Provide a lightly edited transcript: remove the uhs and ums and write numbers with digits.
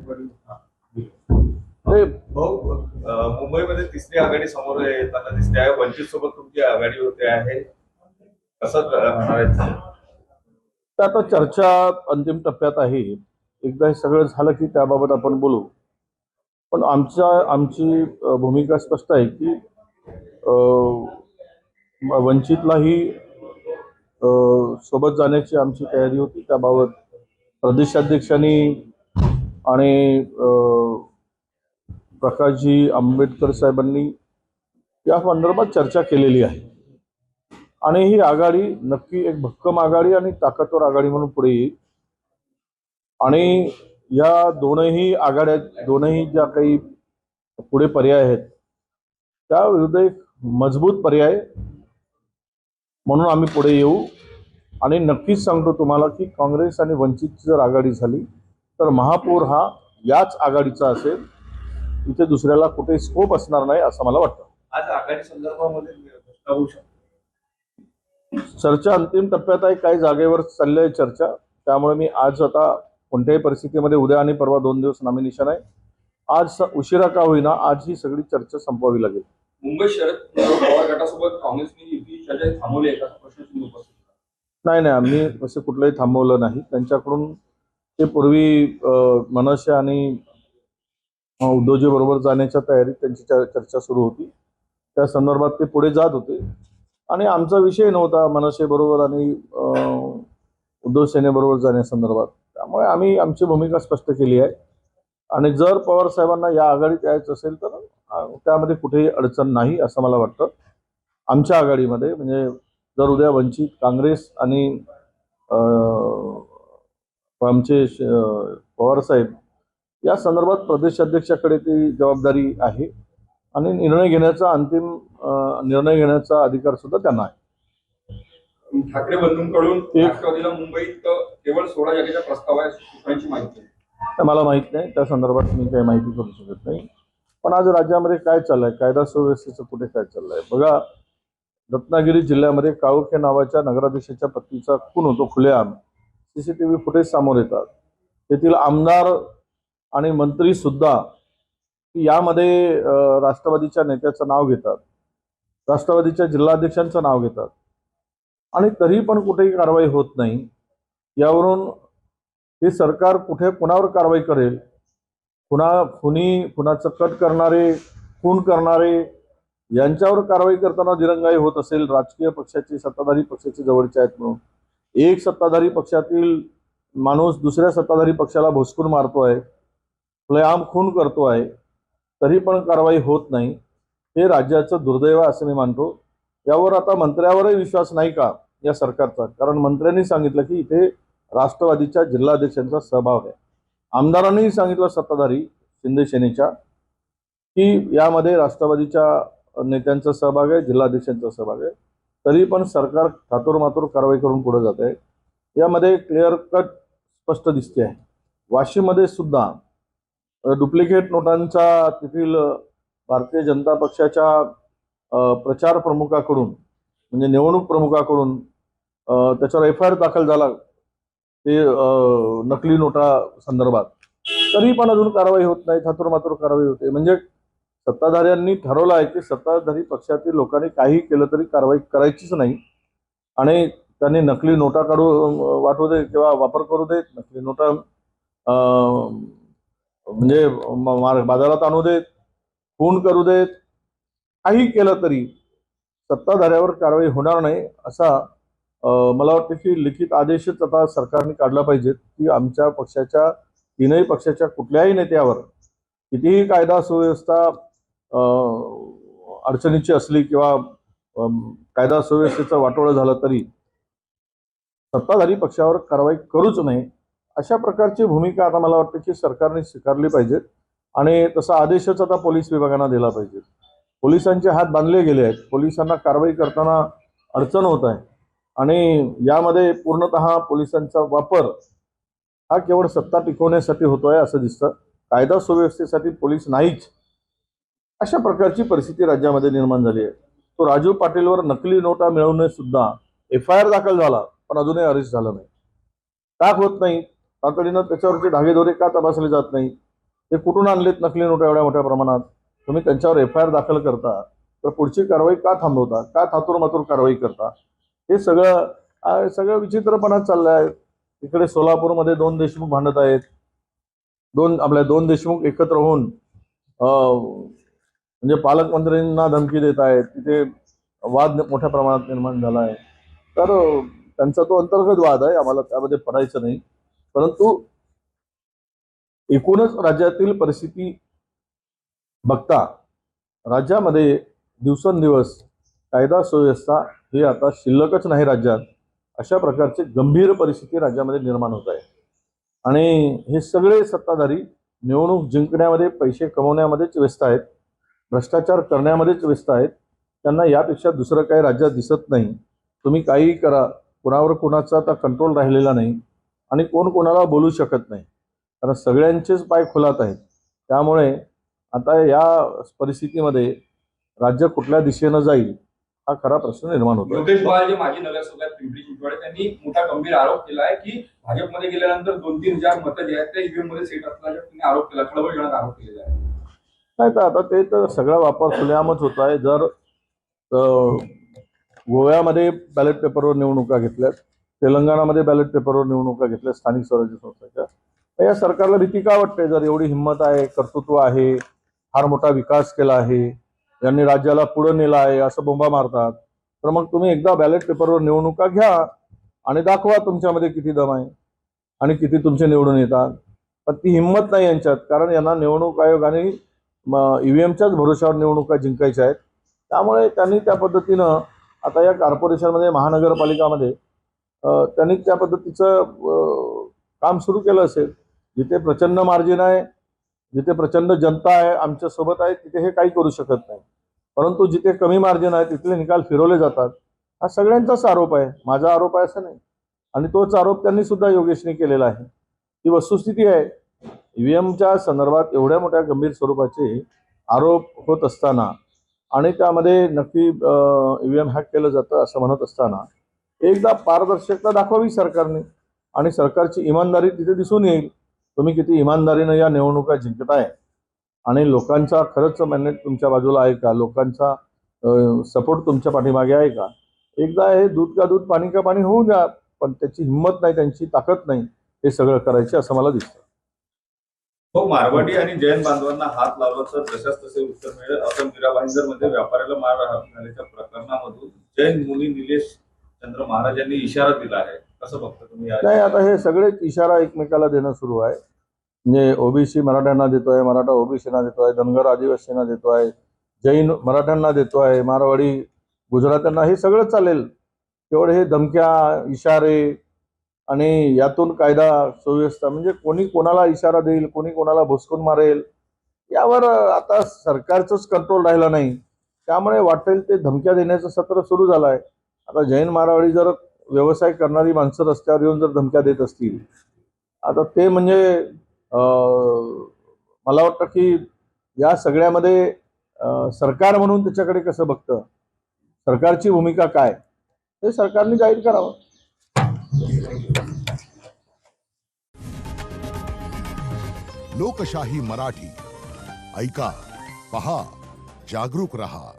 ते भाऊ, मुंबईमध्ये तिसरी आघाडी समोर येताना दिसते आहे. वंचित सोबत तुमची आघाडी होते आहे, कसं राहणार आहे? तर आता चर्चा अंतिम टप्प्यात आहे. एकदा हे सगळं झालं की त्याबाबत आपण बोलू. पण आमची भूमिका स्पष्ट आहे की वंचितलाही सोबत जाण्याची आमची तयारी होती. त्याबाबत प्रदेशाध्यक्षांनी आणि प्रकाशजी आंबेडकर साहेबांनी या संदर्भात चर्चा केलेली आहे. आणि ही आघाडी नक्की एक भक्कम आघाडी आणि ताकदवर आघाडी म्हणून पुढे येईल. आणि या दोनही आघाड्या, दोनही ज्या काही पुढे पर्याय आहेत त्याविरुद्ध एक मजबूत पर्याय म्हणून आम्ही पुढे येऊ. आणि नक्कीच सांगतो तुम्हाला की काँग्रेस आणि वंचितची जर आघाडी झाली तर महापौर हा याच आघाडीचा असेल. इथे दुसऱ्याला कुठे स्कोप असणार नाही असं मला वाटतं. आज आघाडी संदर्भामध्ये घोषणा होऊ शकते. चर्चा अंतिम टप्प्यात आहे. काही जागेवर चालली आहे चर्चा. त्यामुळे मी आज आता कोणत्याही परिस्थितीमध्ये उद्या आणि परवा 2 दिवस नॉमिनेशन आहे. आज उशिरा का होईना आज ही सगळी चर्चा संपवावी लागेल. मुंबई शरद पवार गटासोबत काँग्रेसने युती चर्चा थांबवली आहे का प्रश्न तुम्ही उपस्थित केला? नाही, आम्ही असं कुठलंही थांबवलं नाही. त्यांच्याकडून ते पूर्वी मनसे आणि उद्धवजी बरोबर जाण्याच्या तयारीत त्यांची चर्चा सुरू होती. त्या संदर्भात ते पुढे जात होते आणि आमचा विषय नव्हता मनसे बरोबर आणि उद्धव सेनेबरोबर जाण्यासंदर्भात. त्यामुळे आम्ही आमची भूमिका स्पष्ट केली आहे. आणि जर पवार साहेबांना या आघाडीत यायचं असेल तर त्यामध्ये कुठेही अडचण नाही असं मला वाटतं. आमच्या आघाडीमध्ये म्हणजे जर उद्या वंचित, काँग्रेस आणि आमचे पवार साहेब या संदर्भात प्रदेशाध्यक्षाकडे ती जबाबदारी आहे आणि अंतिम निर्णय घेण्याचा अधिकार सुद्धा त्यांना आहे. ठाकरे बंधूंकडून राष्ट्रवादीला मुंबईत केवळ 16 जागेचा प्रस्ताव आहे सूत्रांची माहिती आहे. मला माहित नाही, त्या संदर्भात मी काही माहिती करू शकत नाही. पण आज राज्यामध्ये काय चाललंय, कायदा सुव्यवस्थेचं कुठे काय चाललंय बघा. रत्नागिरी जिल्ह्यामध्ये काळोखे नावाच्या नगराध्यक्षाच्या पत्नीचा खून होतो खुलेआम. CCTV फुटेज समोर येतात. तेथील आमदार आणि मंत्री सुद्धा यामध्ये राष्ट्रवादीच्या नेत्याचं नाव घेतात, राष्ट्रवादीच्या जिल्हाध्यक्षांचं नाव घेतात आणि तरी पण कुठेही कारवाई होत नाही. यावरून हे सरकार कुठे कुणावर कारवाई करेल? कुणाचं कट करणारे, खून करणारे यांच्यावर कारवाई करताना दिरंगाई होत असेल. राजकीय पक्षाची, सत्ताधारी पक्षाची जवळचे आहेत म्हणून एक सत्ताधारी पक्षातील माणूस दुसऱ्या सत्ताधारी पक्षाला भोसकून मारतोय, खुलेआम खून करतोय, तरी पण कारवाई होत नाही. हे राज्याचं दुर्दैव असं मी मानतो. यावर आता मंत्र्यावरही विश्वास नाही का या सरकारचा? कारण मंत्र्यांनी सांगितलं की इथे राष्ट्रवादीच्या जिल्हाध्यक्षांचा सहभाग आहे. आमदारांनीही सांगितलं सत्ताधारी शिंदे सेनेच्या की यामध्ये राष्ट्रवादीच्या नेत्यांचा सहभाग आहे, जिल्हाध्यक्षांचा सहभाग आहे. तरी पण सरकार थातुरमातुर कारवाई करून पुढे जात आहे. यामध्ये क्लिअर कट स्पष्ट दिसते आहे. वाशीमध्ये सुद्धा डुप्लिकेट नोटांचा तेथील भारतीय जनता पक्षाच्या प्रचार प्रमुखाकडून म्हणजे निवडणूक प्रमुखाकडून त्याच्यावर FIR दाखल झाला ते नकली नोटा संदर्भात. तरी पण अजून कारवाई होत नाही, थातुरमातुर कारवाई होते. म्हणजे सत्ताधाऱ्यांनी ठरवलं आहे की सत्ताधारी पक्षातील लोकांनी काही केलं तरी कारवाई करायचीच नाही आणि त्यांनी नकली नोटा वाटू दे किंवा वापर करू देत, नकली नोटा म्हणजे बाजारात आणू देत, खून करू देत, काही केलं तरी सत्ताधाऱ्यावर कारवाई होणार नाही असा मला वाटतं की लिखित आदेशच आता सरकारने काढला पाहिजेत की आमच्या पक्षाच्या, तीनही पक्षाच्या कुठल्याही नेत्यावर कितीही कायदा सुव्यवस्था अडचणीची असली किंवा कायदा सुव्यवस्थेचं वाटोळं झालं तरी सत्ताधारी पक्षावर कारवाई करूच नये अशा प्रकारची भूमिका आता मला वाटतं की सरकारने स्वीकारली पाहिजे. आणि तसा आदेशच आता पोलीस विभागांना दिला पाहिजे. पोलिसांचे हात बांधले गेले आहेत. पोलिसांना कारवाई करताना अडचण होत आहे आणि यामध्ये पूर्णतः पोलिसांचा वापर हा केवळ सत्ता टिकवण्यासाठी होतोय असं दिसतं. कायदा सुव्यवस्थेसाठी पोलीस नाहीच अशा प्रकारची परिस्थिती राज्यामध्ये निर्माण झाली आहे. तो राजू पाटीलवर नकली नोटा मिळवणे सुद्धा FIR दाखल झाला पण अजूनही अरेस्ट झालं नाही. का होत नाही? तातडीनं त्याच्यावरचे धागेदोरे का तपासले जात नाही? ते कुठून आणलेत नकली नोटा एवढ्या मोठ्या प्रमाणात? तुम्ही त्यांच्यावर FIR दाखल करता तर पुढची कारवाई का थांबवता? का थातूरमातूर कारवाई करता? हे सगळं विचित्रपणात चाललं आहे. इकडे सोलापूरमध्ये 2 देशमुख भांडत आहेत. दोन देशमुख एकत्र होऊन म्हणजे पालकमंत्र्यांना धमकी देत आहेत. तिथे वाद मोठ्या प्रमाणात निर्माण झाला आहे. तर त्यांचा तो अंतर्गत वाद आहे, आम्हाला त्यामध्ये पडायचं नाही. परंतु एकूणच राज्यातील परिस्थिती बघता राज्यामध्ये दिवसेंदिवस कायदा सुव्यवस्था ही आता शिल्लकच नाही राज्यात, अशा प्रकारची गंभीर परिस्थिती राज्यामध्ये निर्माण होत आहे. आणि हे सगळे सत्ताधारी निवडणूक जिंकण्यामध्ये, पैसे कमवण्यामध्येच व्यस्त आहेत, भ्रष्टाचार करण्यामध्येच व्यस्त आहेत. त्यांना यापेक्षा दुसरं काही राज्यात दिसत नाही. तुम्ही काहीही करा, कुणावर कुणाचा आता कंट्रोल राहिलेला नाही आणि कोण कोणाला बोलू शकत नाही, कारण सगळ्यांचेच पाय खुलात आहेत. त्यामुळे आता या परिस्थितीमध्ये राज्य कुठल्या दिशेनं जाईल हा खरा प्रश्न निर्माण होतो. योगेश बाळ जे माजी नगरसेवक आहेत पिंपरी चिंचवड, त्यांनी मोठा गंभीर आरोप केला आहे की भाजपमध्ये गेल्यानंतर 2-3 हजार मतं जे आहेत ते ईव्हीएम मध्ये सेट असल्याचा त्यांनी आरोप केला, खळबळजनक आरोप केलेला आहे. नाही तर आता ते तर सगळा वापर खुलेआमच होत आहे. जर गोव्यामध्ये बॅलेट पेपरवर निवडणुका घेतल्यात, तेलंगणामध्ये बॅलेट पेपरवर निवडणुका घेतल्या स्थानिक स्वराज्य संस्थांच्या, तर या सरकारला भीती का वाटते? जर एवढी हिंमत आहे, कर्तृत्व आहे, फार मोठा विकास केला आहे, यांनी राज्याला पुढे नेला आहे असं बोंबा मारतात, तर मग तुम्ही एकदा बॅलेट पेपरवर निवडणुका घ्या आणि दाखवा तुमच्यामध्ये किती दम आहे आणि किती तुमचे निवडून येतात. पण ती हिंमत नाही यांच्यात, कारण यांना निवडणूक आयोगाने ईव्हीएमच्याच भरोशावर निवडणुका जिंकायच्या आहेत. त्यामुळे त्यांनी त्या पद्धतीनं आता या कॉर्पोरेशनमध्ये, महानगरपालिकामध्ये त्यांनी त्या पद्धतीचं काम सुरू केलं असेल. जिथे प्रचंड मार्जिन आहे, जिथे प्रचंड जनता आहे आमच्यासोबत आहे, तिथे हे काही करू शकत नाही. परंतु जिथे कमी मार्जिन आहे तिथले निकाल फिरवले जातात, हा सगळ्यांचाच आरोप आहे, माझा आरोप आहे असं नाही. आणि तोच आरोप त्यांनी सुद्धा योगेशने केलेला आहे. ही वस्तुस्थिती आहे. ईव्हीएमच्या संदर्भात एवढ्या मोठ्या गंभीर स्वरूपाचे आरोप होत असताना आणि त्यामध्ये नक्की ईव्हीएम हॅक केलं जातं असं म्हणत असताना एकदा पारदर्शकता दाखवावी सरकारने आणि सरकारची इमानदारी तिथे दिसून येईल. तुम्ही किती इमानदारीनं या निवडणुका जिंकताय आणि लोकांचा खरंच मॅन्डेट तुमच्या बाजूला आहे का, लोकांचा सपोर्ट तुमच्या पाठीमागे आहे का. एकदा हे दूध का दूध पाणी का पाणी होऊन द्या, पण त्याची हिंमत नाही, त्यांची ताकद नाही हे सगळं करायचे असं मला दिसतं. हो, मारवाडी आणि जैन बांधवांना हात लावला तर जशाच तसे उत्तर मिळेल असं मीरा भाईंदरमध्ये व्यापाऱ्याला मार झाल्याच्या प्रकरणामधून जैन मुनी निलेश चंद्र महाराज यांनी इशारा दिला आहे. कसं बघता तुम्ही? नाही, आता हे सगळेच इशारा एकमेकाला देणं सुरू आहे. म्हणजे ओबीसी मराठ्यांना देतोय, मराठा ओबीसीना देतोय, धनगर आदिवासींना देतोय, जैन मराठ्यांना देतोय, मारवाडी गुजरात्यांना, हे सगळं चालेल. तेवढे हे धमक्या, इशारे आणि यातून कायदा सुव्यवस्था, म्हणजे कोणी कोणाला इशारा देईल, कोणी कोणाला भुसकून मारेल, यावर आता सरकारचंच कंट्रोल राहिला नाही. त्यामुळे वाटेल ते धमक्या देण्याचं सत्र सुरू झालं आहे. आता जैन मारवाडी जर व्यवसाय करणारी माणसं रस्त्यावर येऊन जर धमक्या देत असतील, आता ते म्हणजे मला वाटतं की या सगळ्यामध्ये सरकार म्हणून त्याच्याकडे कसं बघतं, सरकारची भूमिका काय, हे सरकारने जाहीर करावं. लोकशाही मराठी ऐका, पहा, जागरूक रहा.